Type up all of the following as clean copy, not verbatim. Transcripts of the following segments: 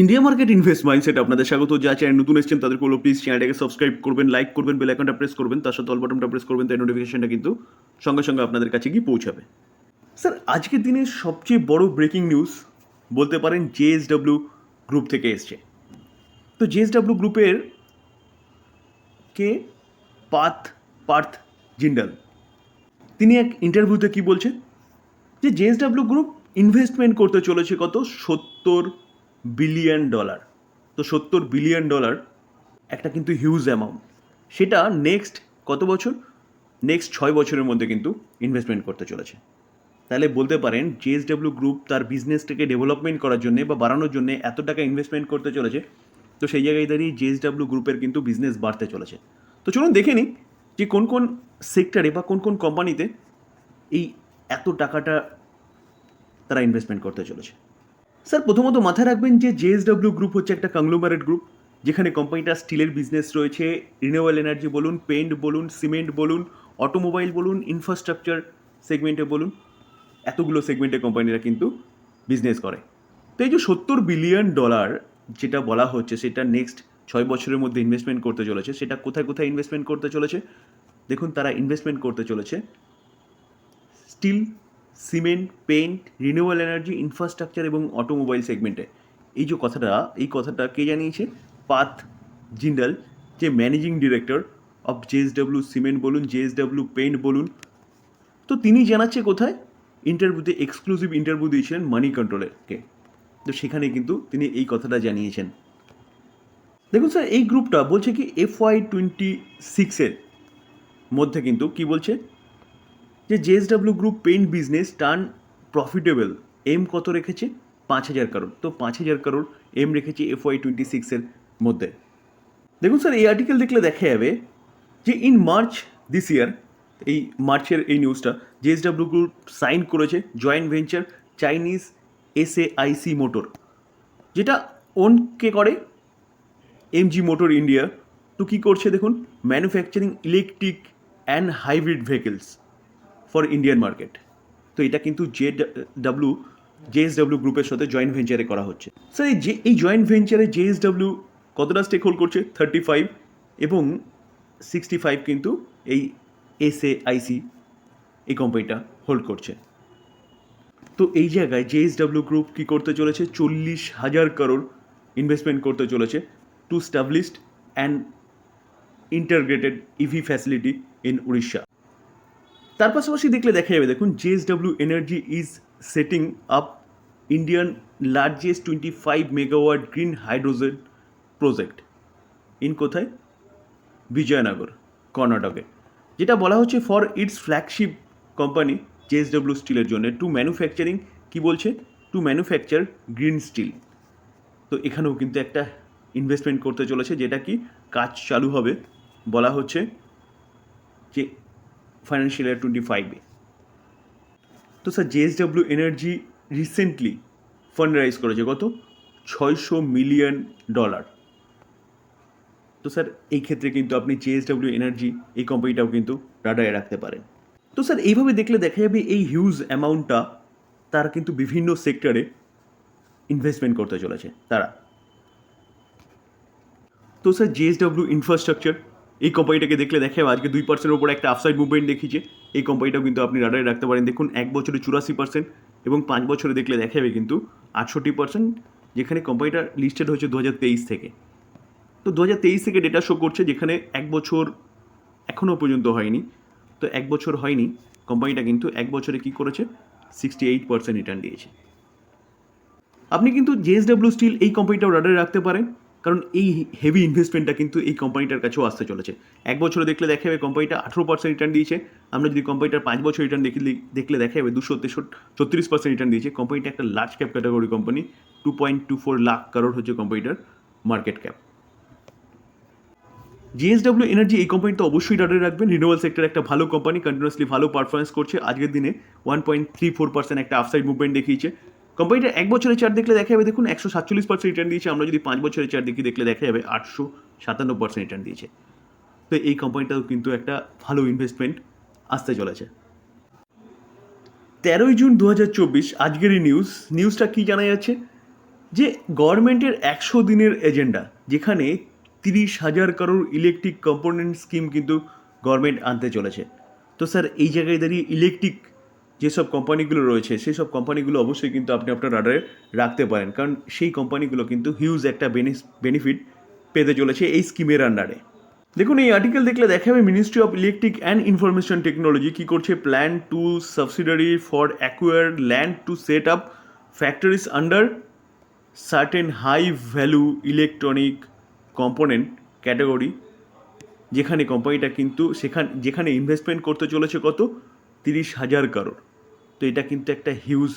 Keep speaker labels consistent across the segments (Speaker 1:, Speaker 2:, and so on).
Speaker 1: India market invest mindset আপনাদের স্বাগত। যা চ্যানেল নতুন এসেছেন তাদের বলবো প্লিজ চ্যানেলটাকে সাবস্ক্রাইব করবেন, লাইক করবেন, বেল আইকনটা প্রেস করবেন, তার সাথে অল বাটনটা প্রেস করবেন, তাই নোটিফিকেশনটা কিন্তু সঙ্গে সঙ্গে আপনাদের কাছে গিয়ে পৌঁছাবে। স্যার, আজকের দিনে সবচেয়ে বড় ব্রেকিং নিউজ বলতে পারেন জেএসডব্লিউ গ্রুপ থেকে এসছে। তো জেএসডব্লিউ গ্রুপের কে পার্থ জিন্ডাল, তিনি এক ইন্টারভিউতে কি বলছে যে জেএসডব্লিউ গ্রুপ ইনভেস্টমেন্ট করতে চলেছে কত, $70 বিলিয়ন। তো $70 বিলিয়ন একটা কিন্তু হিউজ অ্যামাউন্ট। সেটা নেক্সট কত বছর, নেক্সট 6 বছরের মধ্যে কিন্তু ইনভেস্টমেন্ট করতে চলেছে। তাহলে বলতে পারেন জেএসডব্লিউ গ্রুপ তার বিজনেসটাকে ডেভেলপমেন্ট করার জন্য বা বাড়ানোর জন্য এত টাকা ইনভেস্টমেন্ট করতে চলেছে। তো সেই জায়গায় দাঁড়িয়ে জেএসডব্লিউ গ্রুপের কিন্তু বিজনেস বাড়তে চলেছে। তো চলুন দেখে নিই যে কোন কোন সেক্টরে বা কোন কোন কোম্পানিতে এই এত টাকাটা তারা ইনভেস্টমেন্ট করতে চলেছে। স্যার, প্রথমত মাথায় রাখবেন যে জেএসডব্লিউ গ্রুপ হচ্ছে একটা কংগ্লোমারেট গ্রুপ, যেখানে কোম্পানিটা স্টিলের বিজনেস রয়েছে, রিনিউয়েবল এনার্জি বলুন, পেইন্ট বলুন, সিমেন্ট বলুন, অটোমোবাইল বলুন, ইনফ্রাস্ট্রাকচার সেগমেন্টে বলুন, এতগুলো সেগমেন্টে কোম্পানিরা কিন্তু বিজনেস করে। তো এই যে $70 বিলিয়ন যেটা বলা হচ্ছে, সেটা নেক্সট 6 বছরের মধ্যে ইনভেস্টমেন্ট করতে চলেছে। সেটা কোথায় কোথায় ইনভেস্টমেন্ট করতে চলেছে দেখুন। তারা ইনভেস্টমেন্ট করতে চলেছে steel, cement, paint, renewable energy, infrastructure এবং অটোমোবাইল সেগমেন্টে। এই কথাটা কে জানিয়েছে? পার্থ জিন্ডাল, যে managing director of JSW cement বলুন, জেএসডব্লিউ পেইন্ট বলুন। তো তিনি জানাচ্ছে কোথায়? ইন্টারভিউতে, এক্সক্লুসিভ ইন্টারভিউ দিয়েছিলেন মানি কন্ট্রোলেরকে। তো সেখানে কিন্তু তিনি এই কথাটা জানিয়েছেন। দেখুন স্যার, এই গ্রুপটা বলছে কি FY26-এর মধ্যে কিন্তু কি বলছে যে JSW group paint business turn profitable, এম কত রেখেছে? 5,000 crore। তো 5,000 crore এম রেখেছে FY26-এর মধ্যে। দেখুন স্যার, এই আর্টিকেল দেখলে দেখা যাবে যে ইন মার্চ দিস ইয়ার, এই মার্চের এই নিউজটা, জেএসডব্লিউ গ্রুপ সাইন করেছে joint venture Chinese SAIC motor, যেটা ওন কে করে? MG motor India. তো কী করছে দেখুন, manufacturing electric and hybrid vehicles for Indian market. তো এটা কিন্তু জেএসডব্লিউ গ্রুপের সাথে জয়েন্ট ভেঞ্চারে করা হচ্ছে। স্যার, এই জয়েন্ট ভেঞ্চারে জেএসডব্লিউ কতটা স্টেক হোল্ড করছে? 35, এবং 65 কিন্তু এই SAIC এই কোম্পানিটা হোল্ড করছে। তো এই জায়গায় জেএসডব্লিউ গ্রুপ কী করতে চলেছে? 40,000 crore ইনভেস্টমেন্ট করতে চলেছে to established and integrated EV facility in Orissa. তার পাশাপাশি দেখলে দেখা যাবে, দেখুন, JSW energy is setting up Indian largest 25 megawatt green hydrogen project in কোথায়? বিজয়নগর, কর্ণাটকে। যেটা বলা হচ্ছে for its flagship company JSW স্টিলের জন্য টু ম্যানুফ্যাকচারিং, কী বলছে? To manufacture green steel. তো এখানেও কিন্তু একটা ইনভেস্টমেন্ট করতে চলেছে, যেটা কি কাজ চালু হবে বলা হচ্ছে যে ফাইন্যান্সিয়াল ইয়ার 25-এ। তো sir, JSW energy recently fund raise করেছে কত? $600 মিলিয়ন। তো স্যার, এই ক্ষেত্রে কিন্তু আপনি জেএসডব্লিউ এনার্জি এই কোম্পানিটাও কিন্তু রাডারে রাখতে পারেন। তো স্যার, এইভাবে দেখলে দেখা যাবে এই হিউজ অ্যামাউন্টটা তারা কিন্তু বিভিন্ন সেক্টরে ইনভেস্টমেন্ট করতে চলেছে তারা। তো স্যার, জেএসডব্লিউ ইনফ্রাস্ট্রাকচার এই কোম্পানিটাকে দেখলে দেখা যাবে আজকে 2%-এর উপর একটা আপসাইড মুভমেন্ট দেখিয়েছে। এই কোম্পানিটাও কিন্তু আপনি রাডারে রাখতে পারেন। দেখুন, 1 বছরে 84% এবং 5 বছরে দেখলে দেখা যাবে কিন্তু 68%, যেখানে কোম্পানিটা লিস্টেড হয়েছে 2023 থেকে। তো 2023 থেকে ডেটা শো করছে, যেখানে 1 বছর এখনও পর্যন্ত হয়নি। তো 1 বছর হয়নি, কোম্পানিটা কিন্তু 1 বছরে কী করেছে? 68% রিটার্ন দিয়েছে। আপনি কিন্তু জেএসডব্লিউ স্টিল এই কোম্পানিটাও রাডারে রাখতে পারেন, কারণ এই হেভি ইনভেস্টমেন্টটা কিন্তু এই কোম্পানিটার কাছেও আসতে চলেছে। 1 বছরে দেখলে দেখা যাবে কোম্পানিটা 18% রিটার্ন দিয়েছে। আমরা যদি কোম্পানিটার 5 বছর রিটার্ন দেখলে দেখা যাবে 236% রিটার্ন দিয়েছে। কোম্পানিটা একটা large cap category company, 2.24 lakh crore হচ্ছে কোম্পানিটার মার্কেট ক্যাপ। জেএসডব্লিউ এনার্জি এই কোম্পানিটা অবশ্যই রাডারে রাখবেন। রিনিউয়েবল সেক্টর একটা ভালো কোম্পানি, কন্টিনিউয়াসলি ভালো পারফরমেন্স করছে। আজকের দিনে 1.34% একটা আপসাইড মুভমেন্ট দেখিয়েছে। কোম্পানিটা 1 বছরের চার্ট দেখলে দেখা যাবে, দেখুন, 147% রিটার্ন দিয়েছে। আমরা যদি 5 বছরের চার্ট দেখলে দেখা যাবে 857% রিটার্ন দিয়েছে। তো এই কোম্পানিটাও কিন্তু একটা ভালো ইনভেস্টমেন্ট আসতে চলেছে। 13 জুন 2024 আজকের এই নিউজটা কী জানা যাচ্ছে যে গভর্নমেন্টের 100 দিনের এজেন্ডা, যেখানে 30,000 কারোর ইলেকট্রিক কম্পোনেন্ট স্কিম কিন্তু গভর্নমেন্ট আনতে চলেছে। তো স্যার এই জায়গায় দাঁড়িয়ে ইলেকট্রিক যেসব কোম্পানিগুলো রয়েছে সেই সব কোম্পানিগুলো অবশ্যই কিন্তু আপনি আপনার রাডারে রাখতে পারেন, কারণ সেই কোম্পানিগুলো কিন্তু হিউজ একটা বেনিফিট পেতে চলেছে এই স্কিমের আন্ডারে। দেখুন এই আর্টিকেল দেখলে দেখা যাবে ministry of electric and information technology কী করছে, plan to subsidiary for acquire land to set up factories under certain high value electronic component category, যেখানে কোম্পানিটা কিন্তু যেখানে ইনভেস্টমেন্ট করতে চলেছে কত, 30,000 কারোর। তো এটা কিন্তু একটা হিউজ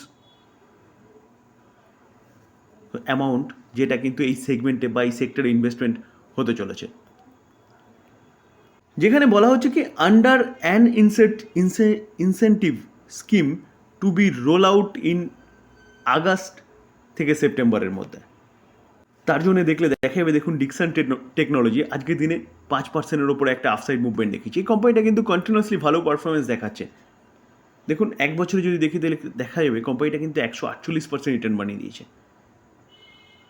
Speaker 1: অ্যামাউন্ট, যেটা কিন্তু এই সেগমেন্টে বা এই সেক্টরে ইনভেস্টমেন্ট হতে চলেছে। যেখানে বলা হচ্ছে কি under an incentive scheme to be roll out in August থেকে সেপ্টেম্বরের মধ্যে। তার জন্য দেখা যাবে দেখুন ডিকসন টেকনোলজি আজকের দিনে 5%-এর ওপরে একটা আপসাইড মুভমেন্ট দেখিয়েছে। এই কোম্পানিটা কিন্তু কন্টিনিউয়াসলি ভালো পারফরমেন্স দেখাচ্ছে। দেখুন এক বছরে যদি দেখি তাহলে দেখা যাবে কোম্পানিটা কিন্তু 148% রিটার্ন বানিয়ে দিয়েছে।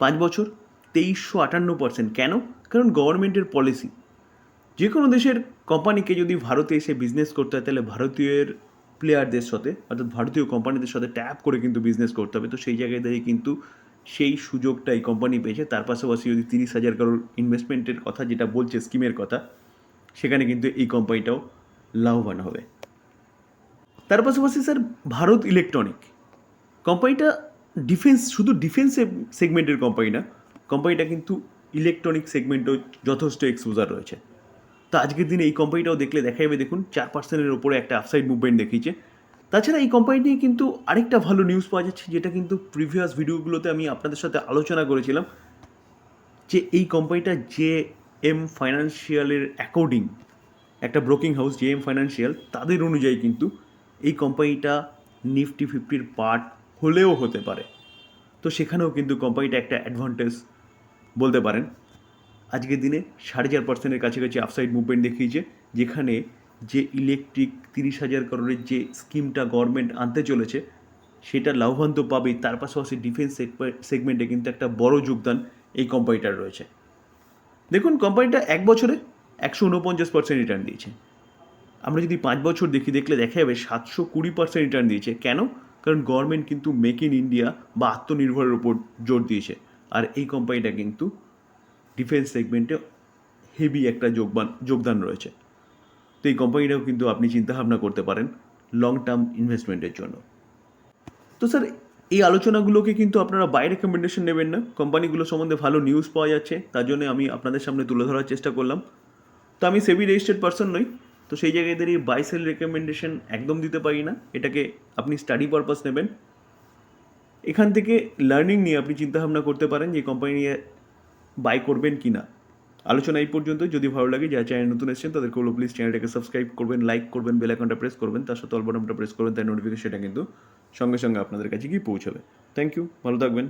Speaker 1: 5 বছর 2358%। কেন? কারণ গভর্নমেন্টের পলিসি। যে কোনো দেশের কোম্পানিকে যদি ভারতে এসে বিজনেস করতে হয় তাহলে ভারতীয় প্লেয়ারদের সাথে অর্থাৎ ভারতীয় কোম্পানিদের সাথে ট্যাপ করে কিন্তু বিজনেস করতে হবে। তো সেই জায়গায় দাঁড়িয়ে কিন্তু সেই সুযোগটা এই কোম্পানি পেয়েছে। তার পাশাপাশি যদি 30,000 কারোর ইনভেস্টমেন্টের কথা যেটা বলছে স্কিমের কথা, সেখানে কিন্তু এই কোম্পানিটাও লাভবান হবে। তার পাশাপাশি স্যার ভারত ইলেকট্রনিক কোম্পানিটা শুধু ডিফেন্স সেগমেন্টের কোম্পানি না, কোম্পানিটা কিন্তু ইলেকট্রনিক সেগমেন্টেও যথেষ্ট এক্সপোজার রয়েছে। তো আজকের দিনে এই কোম্পানিটাও দেখা যাবে দেখুন 4%-এর ওপরে একটা আপসাইড মুভমেন্ট দেখিয়েছে। তাছাড়া এই কোম্পানি নিয়ে কিন্তু আরেকটা ভালো নিউজ পাওয়া যাচ্ছে, যেটা কিন্তু প্রিভিয়াস ভিডিওগুলোতে আমি আপনাদের সাথে আলোচনা করেছিলাম, যে এই কোম্পানিটা JM ফাইন্যান্সিয়ালের অ্যাকর্ডিং, একটা ব্রোকিং হাউস JM ফাইন্যান্সিয়াল, তাদের অনুযায়ী কিন্তু এই কোম্পানিটা নিফটি 50-র পার্ট হলেও হতে পারে। তো সেখানেও কিন্তু কোম্পানিটা একটা অ্যাডভান্টেজ বলতে পারেন। আজকের দিনে 4.5%-এর কাছাকাছি আপসাইড মুভমেন্ট দেখিয়েছে, যেখানে যে ইলেকট্রিক 30,000 কারোরের যে স্কিমটা গভর্নমেন্ট আনতে চলেছে সেটা লাভবান তো পাবেই, তার পাশাপাশি ডিফেন্স সেগমেন্টে কিন্তু একটা বড় যোগদান এই কোম্পানিটার রয়েছে। দেখুন কোম্পানিটা এক বছরে 149% রিটার্ন দিয়েছে। আমরা যদি 5 বছর দেখলে দেখা যাবে 720% রিটার্ন দিয়েছে। কেন? কারণ গভর্নমেন্ট কিন্তু মেক ইন ইন্ডিয়া বা আত্মনির্ভরের উপর জোর দিয়েছে, আর এই কোম্পানিটা কিন্তু ডিফেন্স সেগমেন্টে হেভি একটা যোগদান রয়েছে। তো এই কোম্পানিটাও কিন্তু আপনি চিন্তাভাবনা করতে পারেন লং টার্ম ইনভেস্টমেন্টের জন্য। তো স্যার এই আলোচনাগুলোকে কিন্তু আপনারা বাই রেকমেন্ডেশন নেবেন না, কোম্পানিগুলো সম্বন্ধে ভালো নিউজ পাওয়া যাচ্ছে তার জন্য আমি আপনাদের সামনে তুলে ধরার চেষ্টা করলাম। তো আমি সেবি রেজিস্টার্ড পারসন নই, তো সেই জায়গায় দাঁড়িয়ে বাই সেল রেকমেন্ডেশন একদম দিতে পারি না। এটাকে আপনি স্টাডি পারপাস নেবেন, এখান থেকে লার্নিং নিয়ে আপনি চিন্তাভাবনা করতে পারেন যে কোম্পানি নিয়ে বাই করবেন কি না। আলোচনা এই পর্যন্ত। যদি ভালো লাগে, যারা চ্যানেল নতুন এসেছেন তাদেরকে বলবো প্লিজ চ্যানেলটাকে সাবস্ক্রাইব করবেন, লাইক করবেন, বেল আইকনটা প্রেস করবেন, তার সাথে অল বাটনটা প্রেস করবেন, তাই নোটিফিকেশনটা কিন্তু সঙ্গে সঙ্গে আপনাদের কাছে গিয়ে পৌঁছাবে। থ্যাংক ইউ, ভালো থাকবেন।